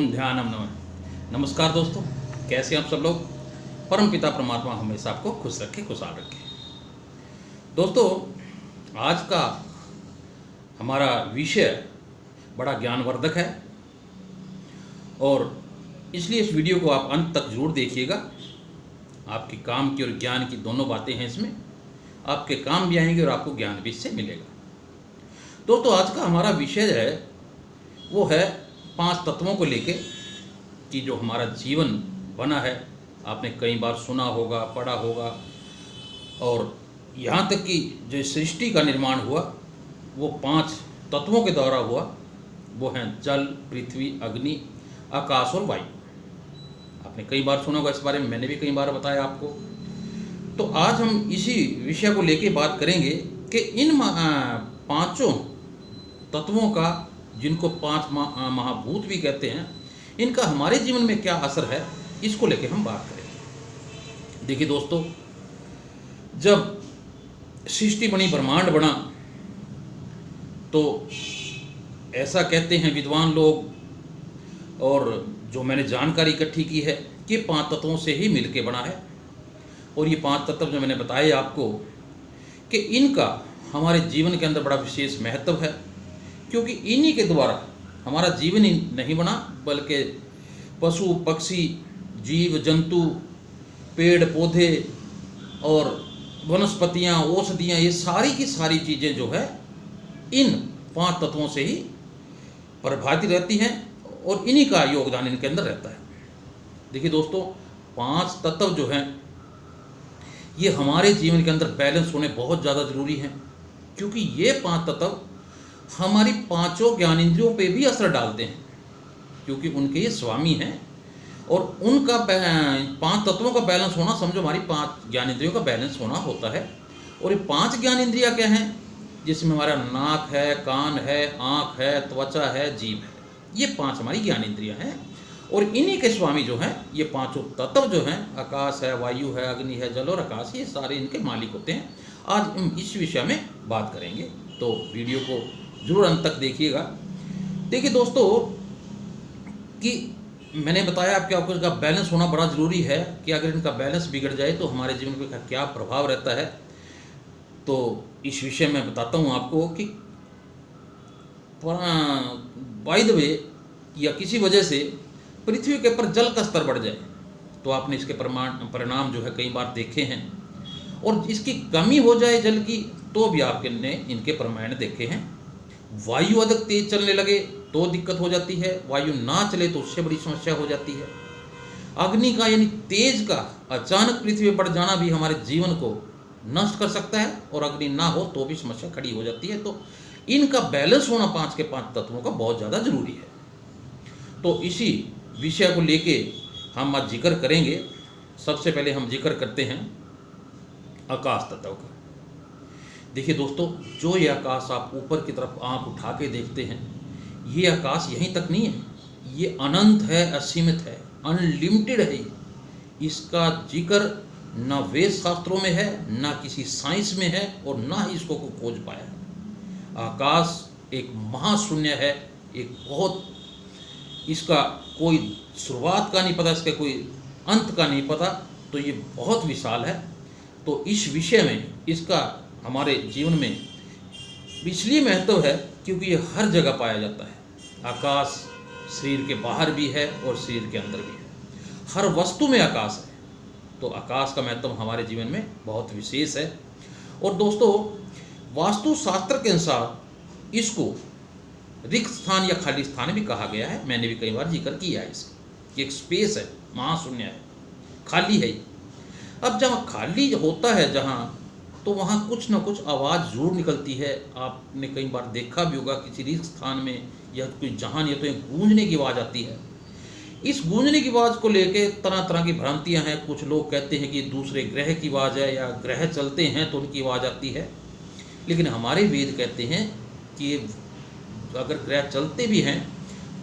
ओम ध्यानम नमः। नमस्कार दोस्तों, कैसे हैं आप सब लोग। परम पिता परमात्मा हमेशा आपको खुश रखे, खुशहाल रखे। दोस्तों, आज का हमारा विषय बड़ा ज्ञानवर्धक है और इसलिए इस वीडियो को आप अंत तक जरूर देखिएगा। आपके काम की और ज्ञान की दोनों बातें हैं इसमें। आपके काम भी आएंगे और आपको ज्ञान भी इससे मिलेगा। दोस्तों, आज का हमारा विषय है वो है 5 तत्वों को लेके कि जो हमारा जीवन बना है। आपने कई बार सुना होगा, पढ़ा होगा, और यहाँ तक कि जो सृष्टि का निर्माण हुआ वो 5 तत्वों के द्वारा हुआ। वो हैं जल, पृथ्वी, अग्नि, आकाश और वायु। आपने कई बार सुना होगा इस बारे में, मैंने भी कई बार बताया आपको। तो आज हम इसी विषय को लेके बात करेंगे कि इन 5 तत्वों का, जिनको 5 महाभूत भी कहते हैं, इनका हमारे जीवन में क्या असर है, इसको लेके हम बात करेंगे। देखिए दोस्तों, जब सृष्टि बनी, ब्रह्मांड बना, तो ऐसा कहते हैं विद्वान लोग, और जो मैंने जानकारी इकट्ठी की है कि 5 तत्वों से ही मिलके बना है। और ये 5 तत्व जो मैंने बताए आपको कि इनका हमारे जीवन के अंदर बड़ा विशेष महत्व है, क्योंकि इन्हीं के द्वारा हमारा जीवन ही नहीं बना, बल्कि पशु पक्षी, जीव जंतु, पेड़ पौधे और वनस्पतियाँ, औषधियाँ, ये सारी की सारी चीज़ें जो है इन 5 तत्वों से ही प्रभावित रहती हैं और इन्हीं का योगदान इनके अंदर रहता है। देखिए दोस्तों, 5 तत्व जो हैं ये हमारे जीवन के अंदर बैलेंस होने बहुत ज़्यादा ज़रूरी हैं, क्योंकि ये 5 तत्व हमारी 5 ज्ञानेंद्रियों पे भी असर डालते हैं, क्योंकि उनके ये स्वामी हैं। और उनका 5 तत्वों का बैलेंस होना, समझो हमारी 5 ज्ञानेंद्रियों का बैलेंस होना होता है। और ये 5 ज्ञानेंद्रियाँ क्या हैं, जिसमें हमारा नाक है, कान है, आँख है, त्वचा है, जीभ है। ये 5 हमारी ज्ञानेंद्रियाँ हैं और इन्हीं के स्वामी जो हैं ये 5 तत्व जो हैं, आकाश है, वायु है, अग्नि है, जल और आकाश, ये सारे इनके मालिक होते हैं। आज हम इस विषय में बात करेंगे, तो वीडियो को जरूर अंत तक देखिएगा। देखिए दोस्तों, कि मैंने बताया आपको इनका बैलेंस होना बड़ा ज़रूरी है, कि अगर इनका बैलेंस बिगड़ जाए तो हमारे जीवन पर क्या प्रभाव रहता है। तो इस विषय में बताता हूँ आपको कि बाय द वे या किसी वजह से पृथ्वी के ऊपर जल का स्तर बढ़ जाए तो आपने इसके परिणाम जो है कई बार देखे हैं। और इसकी कमी हो जाए जल की तो भी आपने इनके परिणाम देखे हैं। वायु अधिक तेज चलने लगे तो दिक्कत हो जाती है, वायु ना चले तो उससे बड़ी समस्या हो जाती है। अग्नि का यानी तेज का अचानक पृथ्वी पर जाना भी हमारे जीवन को नष्ट कर सकता है, और अग्नि ना हो तो भी समस्या खड़ी हो जाती है। तो इनका बैलेंस होना 5 के 5 तत्वों का बहुत ज़्यादा जरूरी है। तो इसी विषय को लेके हम आज जिक्र करेंगे। सबसे पहले हम जिक्र करते हैं आकाश तत्व का। देखिए दोस्तों, जो ये आकाश आप ऊपर की तरफ आंख उठा के देखते हैं, ये आकाश यहीं तक नहीं है, ये अनंत है, असीमित है, अनलिमिटेड है। इसका जिक्र ना वेद शास्त्रों में है, ना किसी साइंस में है, और ना ही इसको कोई खोज पाया है। आकाश एक महाशून्य है, एक बहुत, इसका कोई शुरुआत का नहीं पता, इसका कोई अंत का नहीं पता, तो ये बहुत विशाल है। तो इस विषय में इसका हमारे जीवन में इसलिए महत्व है क्योंकि ये हर जगह पाया जाता है। आकाश शरीर के बाहर भी है और शरीर के अंदर भी है, हर वस्तु में आकाश है। तो आकाश का महत्व हमारे जीवन में बहुत विशेष है। और दोस्तों, वास्तुशास्त्र के अनुसार इसको रिक्त स्थान या खाली स्थान भी कहा गया है। मैंने भी कई बार जिक्र किया है इसका, कि एक स्पेस है, महाशून्य है, खाली है। अब जहाँ खाली होता है जहाँ, तो वहाँ कुछ ना कुछ आवाज़ जरूर निकलती है। आपने कई बार देखा भी होगा किसी रिक्त स्थान में या कोई जहाँ नहीं, तो एक गूंजने की आवाज़ आती है। इस गूंजने की आवाज़ को लेके तरह तरह की भ्रांतियाँ हैं। कुछ लोग कहते हैं कि दूसरे ग्रह की आवाज़ है, या ग्रह चलते हैं तो उनकी आवाज़ आती है। लेकिन हमारे वेद कहते हैं कि अगर ग्रह चलते भी हैं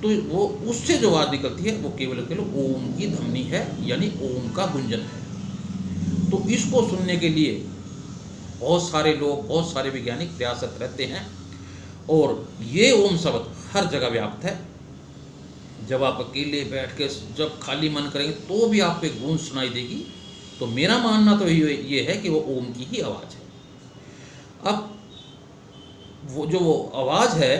तो वो उससे जो आवाज़ निकलती है वो केवल ओम की ध्वनि है, यानी ओम का गुंजन है। तो इसको सुनने के लिए बहुत सारे लोग, बहुत सारे वैज्ञानिक प्रयासरत रहते हैं, और ये ओम शब्द हर जगह व्याप्त है। जब आप अकेले बैठ के जब खाली मन करेंगे तो भी आपको एक गूंज सुनाई देगी। तो मेरा मानना तो ये है कि वो ओम की ही आवाज़ है। अब वो आवाज़ है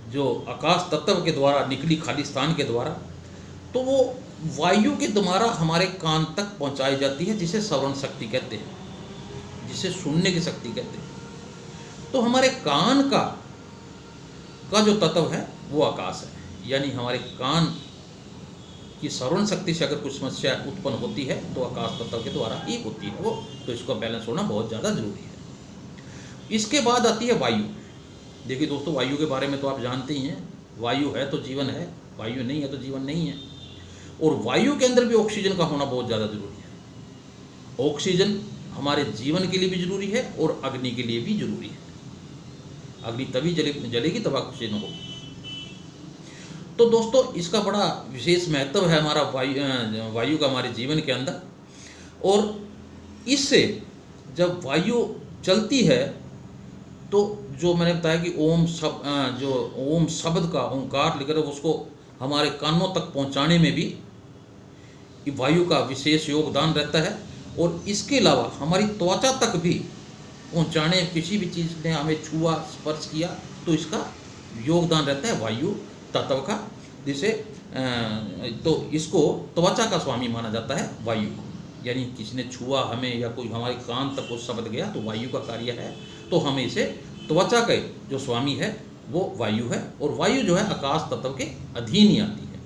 जो आकाश तत्व के द्वारा निकली खालिस्तान के द्वारा, तो वो वायु के द्वारा हमारे कान तक पहुंचाई जाती है, जिसे श्रवण शक्ति कहते हैं, जिसे सुनने की शक्ति कहते हैं। तो हमारे कान का जो तत्व है वो आकाश है, यानी हमारे कान की श्रवण शक्ति से अगर कुछ समस्या उत्पन्न होती है तो आकाश तत्व के द्वारा ही होती है वो। तो इसका बैलेंस होना बहुत ज़्यादा जरूरी है। इसके बाद आती है वायु। देखिए दोस्तों, वायु के बारे में तो आप जानते ही हैं, वायु है तो जीवन है, वायु नहीं है तो जीवन नहीं है। और वायु के अंदर भी ऑक्सीजन का होना बहुत ज़्यादा जरूरी है। ऑक्सीजन हमारे जीवन के लिए भी जरूरी है और अग्नि के लिए भी जरूरी है। अग्नि तभी जलेगी तब ऑक्सीजन हो। तो दोस्तों, इसका बड़ा विशेष महत्व है हमारा वायु का हमारे जीवन के अंदर। और इससे जब वायु चलती है तो जो मैंने बताया कि जो ओम शब्द का ओंकार लेकर उसको हमारे कानों तक पहुंचाने में भी वायु का विशेष योगदान रहता है। और इसके अलावा हमारी त्वचा तक भी पहुंचाने, किसी भी चीज़ ने हमें छुआ स्पर्श किया तो इसका योगदान रहता है वायु तत्व का, जिसे तो इसको त्वचा का स्वामी माना जाता है वायु को। यानी किसी ने छुआ हमें या कोई हमारे कान तक वो शब्द गया तो वायु का कार्य है। तो हमें इसे त्वचा के जो स्वामी है वो वायु है। और वायु जो है आकाश तत्व के अधीन ही आती है।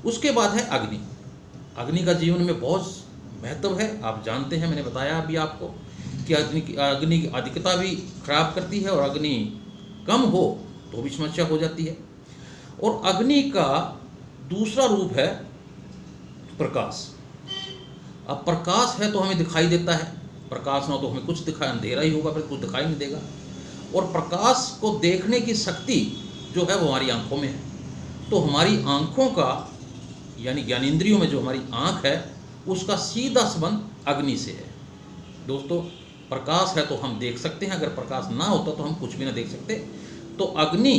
उसके बाद है अग्नि। अग्नि का जीवन में बहुत महत्व है। आप जानते हैं, मैंने बताया अभी आपको कि अग्नि की अधिकता भी खराब करती है और अग्नि कम हो तो भी समस्या हो जाती है। और अग्नि का दूसरा रूप है प्रकाश। अब प्रकाश है तो हमें दिखाई देता है, प्रकाश ना तो हमें कुछ दिखाई, अंधेरा ही होगा, फिर कुछ दिखाई नहीं देगा। और प्रकाश को देखने की शक्ति जो है वो हमारी आंखों में है। तो हमारी आंखों का यानी ज्ञानेंद्रियों में जो हमारी आंख है उसका सीधा संबंध अग्नि से है। दोस्तों, प्रकाश है तो हम देख सकते हैं, अगर प्रकाश ना होता तो हम कुछ भी ना देख सकते। तो अग्नि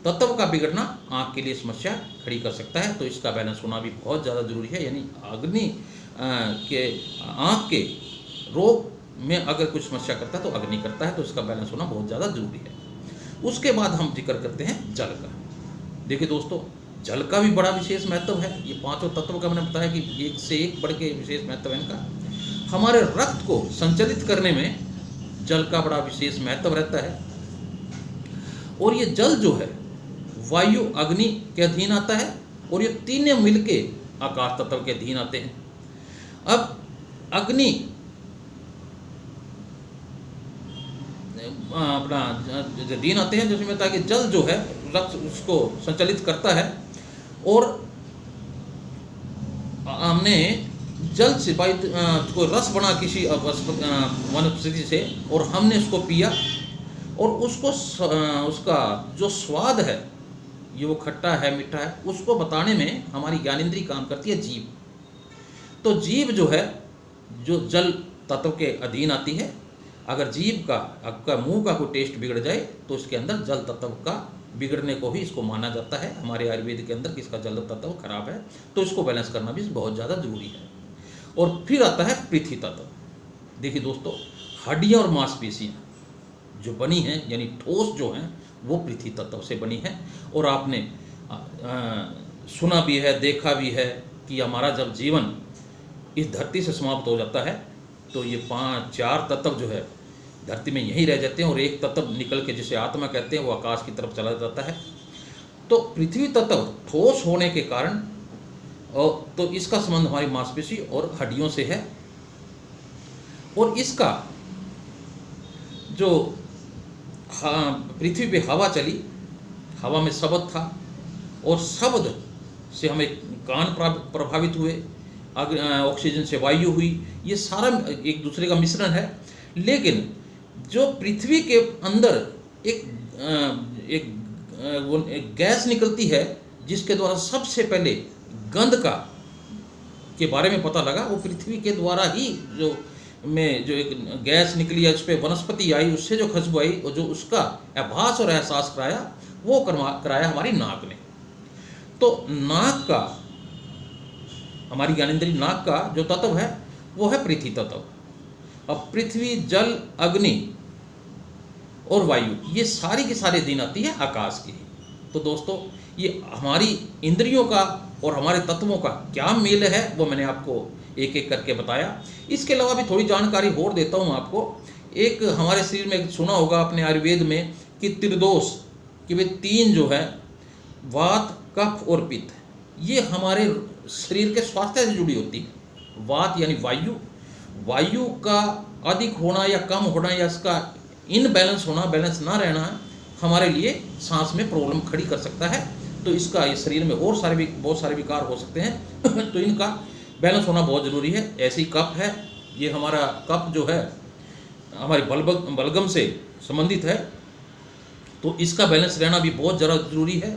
तत्व का बिगड़ना आँख के लिए समस्या खड़ी कर सकता है। तो इसका बैलेंस होना भी बहुत ज़्यादा जरूरी है। यानी अग्नि के आँख के रोग में अगर कुछ समस्या करता है तो अग्नि करता है। तो इसका बैलेंस होना बहुत ज़्यादा जरूरी है। उसके बाद हम जिक्र करते हैं जल का। देखिए दोस्तों, जल का भी बड़ा विशेष महत्व है। ये पांचों तत्व का मैंने बताया कि एक से एक बढ़ के विशेष महत्व है इनका। हमारे रक्त को संचालित करने में जल का बड़ा विशेष महत्व रहता है। और ये जल जो है वायु अग्नि के अधीन आता है और ये तीनों मिलके आकाश तत्व के अधीन आते हैं। अब अग्नि अपना अधीन आते हैं, जिसमें ताकि जल जो है रक्त उसको संचालित करता है। और हमने जल से को रस बना किसी वनस्पति से और हमने उसको पिया और उसको उसका जो स्वाद है, ये वो खट्टा है मीठा है, उसको बताने में हमारी ज्ञानेंद्रिय काम करती है जीभ। तो जीभ जो है जो जल तत्व के अधीन आती है। अगर जीभ का आपका मुंह का कोई टेस्ट बिगड़ जाए तो इसके अंदर जल तत्व का बिगड़ने को ही इसको माना जाता है हमारे आयुर्वेद के अंदर कि इसका जल तत्व खराब है। तो इसको बैलेंस करना भी बहुत ज़्यादा जरूरी है। और फिर आता है पृथ्वी तत्व। देखिए दोस्तों, हड्डियाँ और मांसपेशियाँ जो बनी हैं यानी ठोस जो हैं वो पृथ्वी तत्व से बनी है। और आपने सुना भी है, देखा भी है कि हमारा जब जीवन इस धरती से समाप्त हो जाता है तो ये 4 तत्व जो है धरती में यहीं रह जाते हैं और एक तत्व निकल के जिसे आत्मा कहते हैं वो आकाश की तरफ चला जाता है। तो पृथ्वी तत्व ठोस होने के कारण तो इसका संबंध हमारी मांसपेशी और हड्डियों से है। और इसका जो पृथ्वी पे हवा चली, हवा में शब्द था और शब्द से हमें कान प्रभावित हुए, ऑक्सीजन से वायु हुई, ये सारा एक दूसरे का मिश्रण है। लेकिन जो पृथ्वी के अंदर एक गैस निकलती है जिसके द्वारा सबसे पहले गंध के बारे में पता लगा, वो पृथ्वी के द्वारा ही जो एक गैस निकली है, उस पर वनस्पति आई, उससे जो खुशबू आई और जो उसका आभास और एहसास कराया वो कराया हमारी नाक ने। तो नाक का, हमारी ज्ञानेंद्रिय नाक का जो तत्व है वो है पृथ्वी तत्व। अब पृथ्वी, जल, अग्नि और वायु, ये सारी की सारी दिन आती है आकाश की। तो दोस्तों ये हमारी इंद्रियों का और हमारे तत्वों का क्या मेल है वो मैंने आपको एक एक करके बताया। इसके अलावा भी थोड़ी जानकारी और देता हूँ आपको। एक हमारे शरीर में सुना होगा अपने आयुर्वेद में कि त्रिदोष, कि वे तीन जो है वात, कफ और पित्त, ये हमारे शरीर के स्वास्थ्य से जुड़ी होती है। वात यानी वायु, वायु का अधिक होना या कम होना या इसका इनबैलेंस होना, बैलेंस ना रहना हमारे लिए सांस में प्रॉब्लम खड़ी कर सकता है। तो इसका ये शरीर में और बहुत सारे विकार हो सकते हैं तो इनका बैलेंस होना बहुत ज़रूरी है। ऐसी कफ है, ये हमारा कफ जो है हमारे बलगम से संबंधित है, तो इसका बैलेंस रहना भी बहुत ज़्यादा ज़रूरी है।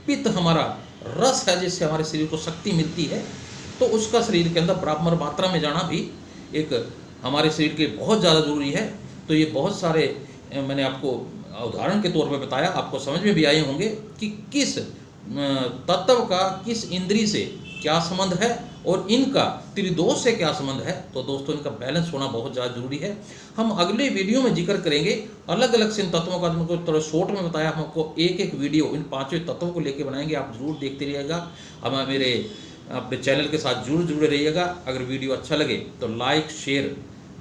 पित्त हमारा रस है जिससे हमारे शरीर को शक्ति मिलती है, तो उसका शरीर के अंदर बराबर मात्रा में जाना भी एक हमारे शरीर के बहुत ज़्यादा ज़रूरी है। तो ये बहुत सारे मैंने आपको उदाहरण के तौर पर बताया, आपको समझ में भी आए होंगे कि किस तत्व का किस इंद्रिय से क्या संबंध है और इनका त्रिदोष से क्या संबंध है। तो दोस्तों इनका बैलेंस होना बहुत ज़्यादा जरूरी है। हम अगले वीडियो में जिक्र करेंगे अलग अलग से इन तत्वों का, जो थोड़ा शॉर्ट में बताया, हमको एक एक वीडियो इन पांचों तत्वों को लेके बनाएंगे। आप जरूर देखते रहिएगा, हम मेरे अपने चैनल के साथ जरूर जुड़े रहिएगा। अगर वीडियो अच्छा लगे तो लाइक शेयर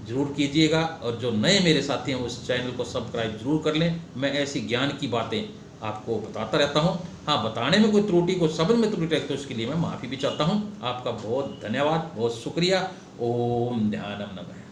जरूर कीजिएगा, और जो नए मेरे साथी हैं उस चैनल को सब्सक्राइब जरूर कर लें। मैं ऐसी ज्ञान की बातें आपको बताता रहता हूं। हाँ, बताने में कोई त्रुटि, कोई शब्द में त्रुटि है तो उसके लिए मैं माफ़ी भी चाहता हूं। आपका बहुत धन्यवाद, बहुत शुक्रिया। ओम ध्यानम नमः।